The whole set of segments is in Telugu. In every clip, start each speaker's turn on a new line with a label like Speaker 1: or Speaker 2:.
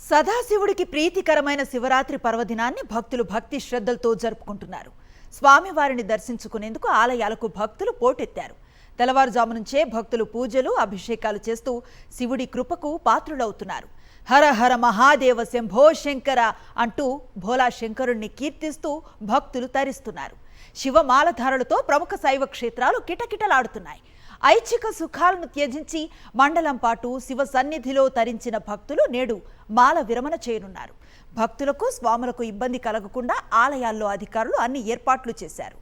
Speaker 1: సదాశివుడికి ప్రీతికరమైన శివరాత్రి పర్వదినాన్ని భక్తులు భక్తి శ్రద్ధలతో జరుపుకుంటున్నారు. స్వామివారిని దర్శించుకునేందుకు ఆలయాలకు భక్తులు పోటెత్తారు. తెల్లవారుజాము నుంచే భక్తులు పూజలు, అభిషేకాలు చేస్తూ శివుడి కృపకు పాత్రులవుతున్నారు. హర హర మహాదేవ శంభో శంకర అంటూ భోలా శంకరుణ్ణి కీర్తిస్తూ భక్తులు తరిస్తున్నారు. శివమాలధారులతో ప్రముఖ శైవ క్షేత్రాలు కిటకిటలాడుతున్నాయి. ఐచ్ఛిక సుఖాలను త్యజించి మండలం పాటు శివ సన్నిధిలో తరించిన భక్తులు నేడు మాల విరమణ చేయనున్నారు. భక్తులకు, స్వాములకు ఇబ్బంది కలగకుండా ఆలయాల్లో అధికారులు అన్ని ఏర్పాట్లు చేశారు.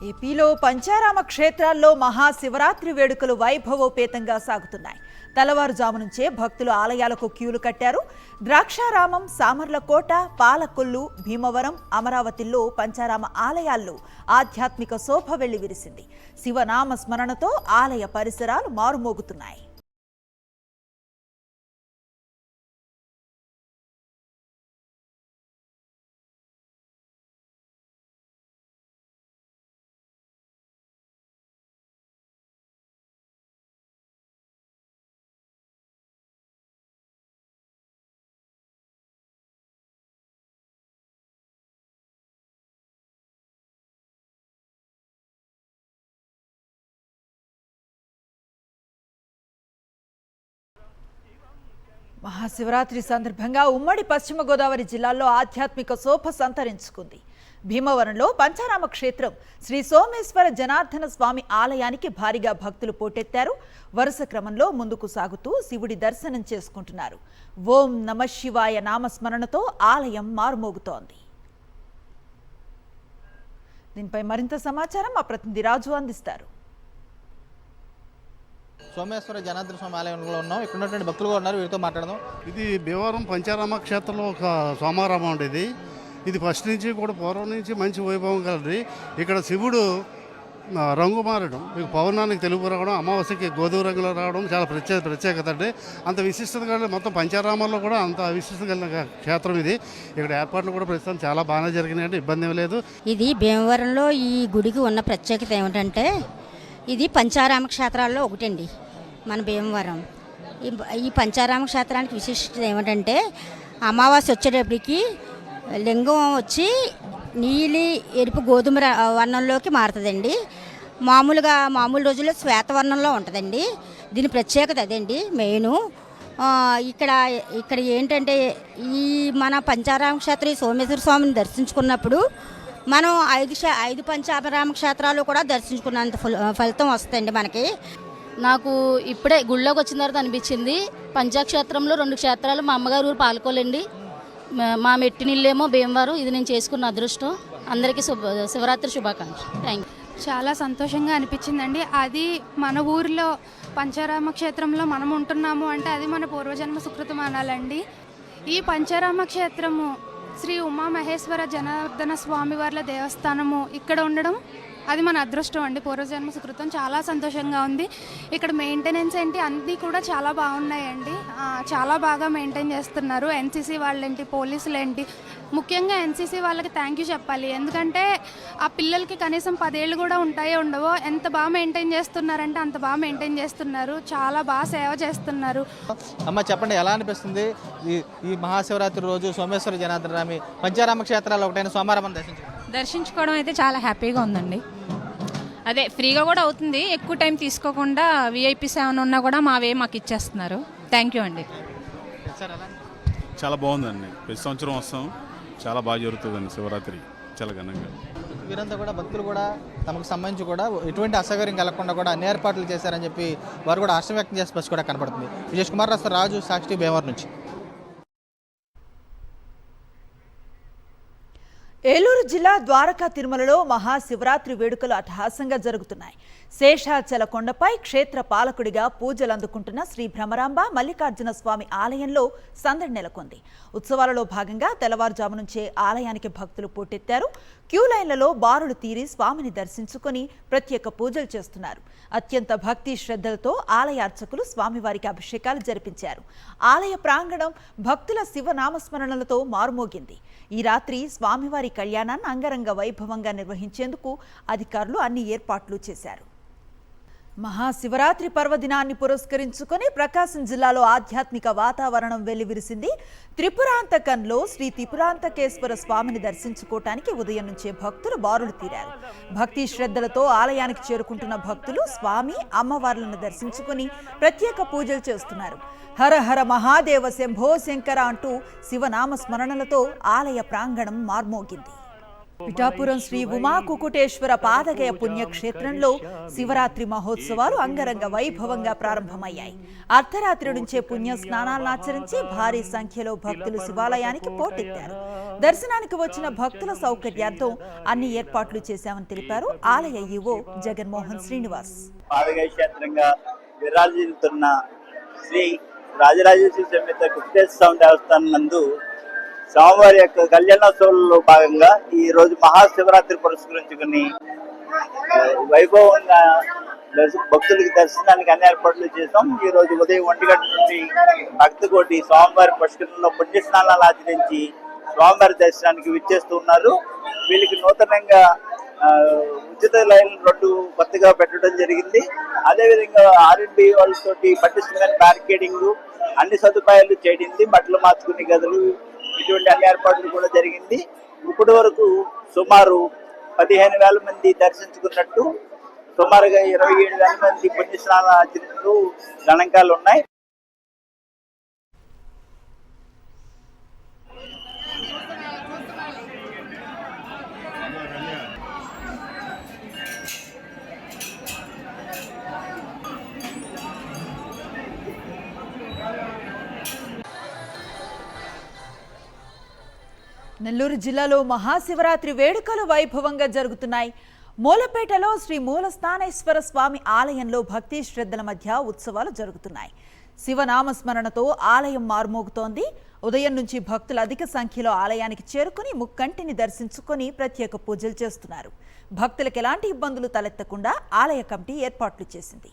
Speaker 1: ఏపీలో పంచారామ క్షేత్రాల్లో మహాశివరాత్రి వేడుకలు వైభవోపేతంగా సాగుతున్నాయి. తెల్లవారుజాము నుంచే భక్తులు ఆలయాలకు క్యూలు కట్టారు. ద్రాక్షారామం, సామర్లకోట, పాలకొల్లు, భీమవరం, అమరావతిలో పంచారామ ఆలయాల్లో ఆధ్యాత్మిక శోభ వెళ్లి విరిసింది. శివనామ స్మరణతో ఆలయ పరిసరాలు మారుమోగుతున్నాయి. మహాశివరాత్రి సందర్భంగా ఉమ్మడి పశ్చిమ గోదావరి జిల్లాల్లో ఆధ్యాత్మిక శోభ సంతరించుకుంది. భీమవరంలో పంచారామ క్షేత్రం శ్రీ సోమేశ్వర జనార్దన స్వామి ఆలయానికి భారీగా భక్తులు పోటెత్తారు. వరుస క్రమంలో ముందుకు సాగుతూ శివుడి దర్శనం చేసుకుంటున్నారు. ఓం నమ శివాయ నామస్మరణతో ఆలయం మారుమోగుతోంది. దీనిపై మరింత సమాచారం మా ప్రతినిధి రాజు అందిస్తారు.
Speaker 2: సోమేశ్వర జనార్దన స్వామి ఆలయంలో ఉన్నాం. ఇక్కడ ఉన్నటువంటి భక్తులు కూడా ఉన్నారు, వీరితో మాట్లాడదాం.
Speaker 3: ఇది భీమవరం పంచారామ క్షేత్రంలో ఒక సోమారామం ఉండేది. ఇది ఫస్ట్ నుంచి కూడా పూర్వం నుంచి మంచి వైభవం కలది. ఇక్కడ శివుడు రంగు మారడం, మీకు పౌర్ణానికి తెలుగు రావడం, అమావాస్యకి గోధుమ రంగులో రావడం చాలా ప్రత్యేకత అండి. అంత విశిష్టత కలిగి మొత్తం పంచారామాల్లో కూడా అంత విశిష్టత కలిగిన క్షేత్రం ఇది. ఇక్కడ ఏర్పాట్లు కూడా ప్రస్తుతం చాలా బాగానే జరిగినాయండి, ఇబ్బంది ఏం లేదు.
Speaker 4: ఇది భీమవరంలో ఈ గుడికి ఉన్న ప్రత్యేకత ఏమిటంటే ఇది పంచారామ క్షేత్రాల్లో ఒకటండి మన భీమవరం. ఈ పంచారామ క్షేత్రానికి విశిష్టత ఏమిటంటే అమావాస్య వచ్చేటప్పటికి లింగం వచ్చి నీలి ఎరుపు గోధుమ వర్ణంలోకి మారుతుందండి. మామూలు రోజుల్లో శ్వేతవర్ణంలో ఉంటుందండి. దీని ప్రత్యేకత అదండి మెయిన్. ఇక్కడ ఏంటంటే ఈ మన పంచారామ క్షేత్రం సోమేశ్వర స్వామిని దర్శించుకున్నప్పుడు మనం ఐదు పంచారామ క్షేత్రాలు కూడా దర్శించుకున్నంత ఫలితం వస్తుందండి మనకి.
Speaker 5: నాకు ఇప్పుడే గుళ్ళోకి వచ్చిన తర్వాత అనిపించింది, పంచాక్షేత్రంలో 2 క్షేత్రాలు మా అమ్మగారు ఊరు పాలకోలండి, మా మెట్టినిల్లేమో భీమవరం. ఇది నేను చేసుకున్న అదృష్టం. అందరికీ శివరాత్రి శుభాకాంక్షలు. Thank you.
Speaker 6: చాలా సంతోషంగా అనిపించిందండి. అది మన ఊరిలో పంచారామ క్షేత్రంలో మనం ఉంటున్నాము అంటే అది మన పూర్వజన్మ సుకృతం అనాలండి. ఈ పంచారామ క్షేత్రము శ్రీ ఉమామహేశ్వర జనార్దన స్వామివార్ల దేవస్థానము ఇక్కడ ఉండడం అది మన అదృష్టం అండి, పూర్వజన్మ సుకృతం. చాలా సంతోషంగా ఉంది. ఇక్కడ మెయింటెనెన్స్ ఏంటి అన్నీ కూడా చాలా బాగున్నాయండి. చాలా బాగా మెయింటైన్ చేస్తున్నారు. ఎన్సీసీ వాళ్ళేంటి, పోలీసులు ఏంటి, ముఖ్యంగా ఎన్సీసీ వాళ్ళకి థ్యాంక్ యూ చెప్పాలి. ఎందుకంటే ఆ పిల్లలకి కనీసం 10 ఏళ్ళు కూడా ఉంటాయో ఉండవో ఎంత బాగా మెయింటైన్ చేస్తున్నారంటే అంత బాగా మెయింటైన్ చేస్తున్నారు. చాలా బాగా సేవ చేస్తున్నారు.
Speaker 2: అమ్మ చెప్పండి, ఎలా అనిపిస్తుంది ఈ మహాశివరాత్రి రోజు సోమేశ్వర జనార్దన స్వామి పంచారామ క్షేత్రాలు ఒకటైన సోమారామం
Speaker 7: దర్శించుకోవడం అయితే చాలా హ్యాపీగా ఉందండి. అదే ఫ్రీగా కూడా అవుతుంది, ఎక్కువ టైం తీసుకోకుండా విఐపీస్ ఏమైనా ఉన్నా కూడా మాకు ఇచ్చేస్తున్నారు. థ్యాంక్ యూ అండి.
Speaker 8: చాలా బాగుందండి. ప్రతి సంవత్సరం వస్తాం, చాలా బాగా జరుగుతుందండి శివరాత్రి చాలా ఘనంగా.
Speaker 2: వీరంతా కూడా భక్తులు కూడా తమకు సంబంధించి కూడా ఎటువంటి అసౌకర్యం కలగకుండా కూడా అన్ని ఏర్పాట్లు చేశారని చెప్పి వారు కూడా హర్షం వ్యక్తం చేసే పరిస్థితి కూడా కనపడుతుంది. విజేష్ కుమార్ రాజు, సాక్షి, భీమవరం నుంచి.
Speaker 1: ఏలూరు జిల్లా ద్వారకా తిరుమలలో మహాశివరాత్రి వేడుకలు అట్టహాసంగా జరుగుతున్నాయి. శేషాచల కొండపై క్షేత్ర పాలకుడిగా పూజలు అందుకుంటున్న శ్రీ భ్రమరాంబ మల్లికార్జున స్వామి ఆలయంలో సందడి నెలకొంది. ఉత్సవాలలో భాగంగా తెల్లవారుజాము నుంచే ఆలయానికి భక్తులు పోటెత్తారు. క్యూ లైన్లలో బారులు తీరి స్వామిని దర్శించుకొని ప్రత్యేక పూజలు చేస్తున్నారు. అత్యంత భక్తి శ్రద్ధలతో ఆలయ అర్చకులు స్వామివారికి అభిషేకాలు జరిపించారు. ఆలయ ప్రాంగణం భక్తుల శివనామస్మరణలతో మారుమోగింది. ఈ రాత్రి స్వామివారి కళ్యాణాన్ని అంగరంగ వైభవంగా నిర్వహించేందుకు అధికారులు అన్ని ఏర్పాట్లు చేశారు. మహాశివరాత్రి పర్వదినాన్ని పురస్కరించుకొని ప్రకాశం జిల్లాలో ఆధ్యాత్మిక వాతావరణం వెల్లివిరిసింది. త్రిపురాంతకంలో శ్రీ త్రిపురాంతకేశ్వర స్వామిని దర్శించుకోవటానికి ఉదయం నుంచే భక్తులు బారులు తీరారు. భక్తి శ్రద్ధలతో ఆలయానికి చేరుకుంటున్న భక్తులు స్వామి అమ్మవార్లను దర్శించుకుని ప్రత్యేక పూజలు చేస్తున్నారు. హర హర మహాదేవ శంభో శంకర అంటూ శివనామ స్మరణలతో ఆలయ ప్రాంగణం మార్మోగింది. పిఠాపురం శ్రీ ఉమా కుకుటేశ్వర పాదగయ పుణ్యక్షేత్రంలో శివరాత్రి మహోత్సవాలు అంగరంగ వైభవంగా ప్రారంభమయ్యాయి. అర్ధరాత్రి నుంచే పుణ్య స్నానాలను ఆచరించి భారీ సంఖ్యలో భక్తులు శివాలయానికి పోటెత్తారు. దర్శనానికి వచ్చిన భక్తుల సౌకర్యార్థం అన్ని ఏర్పాట్లు చేశామని తెలిపారు ఆలయ ఈవో జగన్మోహన్ శ్రీనివాస్.
Speaker 9: పాదగయ క్షేత్రంగా విరాజిల్లుతున్న శ్రీ రాజరాజేశ్వరి సమేత కుకుటేశ్వర స్వామి దేవస్థానం నందు స్వామివారి యొక్క కళ్యాణోత్సవంలో భాగంగా ఈ రోజు మహాశివరాత్రి పురస్కరించుకుని వైభవంగా భక్తులకి దర్శనానికి అన్ని ఏర్పాట్లు చేసాం. ఈ రోజు ఉదయం 1 గంటల నుండి భక్తకోటి స్వామివారి పుష్కరంలో పుణ్యస్నానాలు ఆచరించి స్వామివారి దర్శనానికి విచ్చేస్తున్నారు. వీళ్ళకి నూతనంగా ఉచిత లైన్లు 2 కొత్తగా పెట్టడం జరిగింది. అదేవిధంగా R&B వాళ్ళతోటి పటిష్టమైన బ్యారికేడింగ్ అన్ని సదుపాయాలు చేయడింది. బట్టలు మార్చుకునే గదులు ఇటువంటి అన్ని ఏర్పాట్లు కూడా జరిగింది. ఇప్పటి వరకు సుమారు 15,000 మంది దర్శించుకున్నట్టు, సుమారుగా 27,000 మంది పుణ్యస్నాన ఆచరణలు గణాంకాలు ఉన్నాయి.
Speaker 1: నెల్లూరు జిల్లాలో మహాశివరాత్రి వేడుకలు వైభవంగా జరుగుతున్నాయి. మూలపేటలో శ్రీ మూలస్థానేశ్వర స్వామి ఆలయంలో భక్తి శ్రద్ధల మధ్య ఉత్సవాలు జరుగుతున్నాయి. శివనామస్మరణతో ఆలయం మారుమోగుతోంది. ఉదయం నుంచి భక్తులు అధిక సంఖ్యలో ఆలయానికి చేరుకుని ముక్కంటిని దర్శించుకొని ప్రత్యేక పూజలు చేస్తున్నారు. భక్తులకు ఎలాంటి ఇబ్బందులు తలెత్తకుండా ఆలయ కమిటీ ఏర్పాట్లు చేసింది.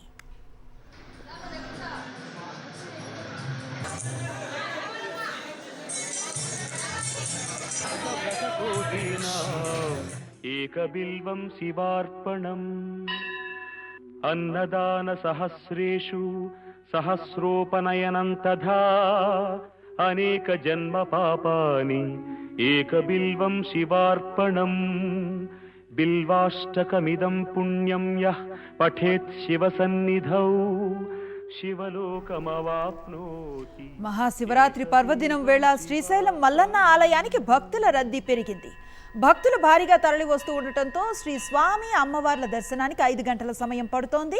Speaker 10: ఏకబిల్వం శివార్పణం అన్నదాన సహస్రేషు సహస్రోపనయనం తథా అనేక జన్మ పాపాని ఏకబిల్వం శివార్పణం బిల్వాష్టకమిదం పుణ్యం యః పఠేత్ శివసన్నిధౌ శివలోకమవాప్నోతి.
Speaker 1: మహాశివరాత్రి పర్వదినం వేళ శ్రీశైలం మల్లన్న ఆలయానికి భక్తుల రద్దీ పెరిగింది. భక్తులు భారీగా తరలి వస్తూ ఉండటంతో శ్రీ స్వామి అమ్మవార్ల దర్శనానికి 5 గంటల సమయం పడుతోంది.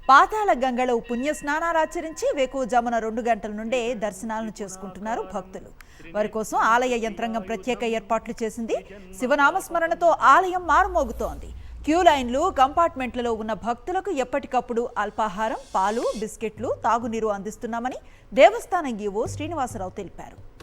Speaker 1: పాతాళ గంగలో పుణ్య స్నానాలు ఆచరించి వేకువజామున 2 గంటల నుండే దర్శనాలను చేసుకుంటున్నారు భక్తులు. వారి కోసం ఆలయ యంత్రాంగం ప్రత్యేక ఏర్పాట్లు చేసింది. శివనామస్మరణతో ఆలయం మారుమోగుతోంది. క్యూ లైన్లు, కంపార్ట్మెంట్లలో ఉన్న భక్తులకు ఎప్పటికప్పుడు అల్పాహారం, పాలు, బిస్కెట్లు, తాగునీరు అందిస్తున్నామని దేవస్థానం ఈవో శ్రీనివాసరావు తెలిపారు.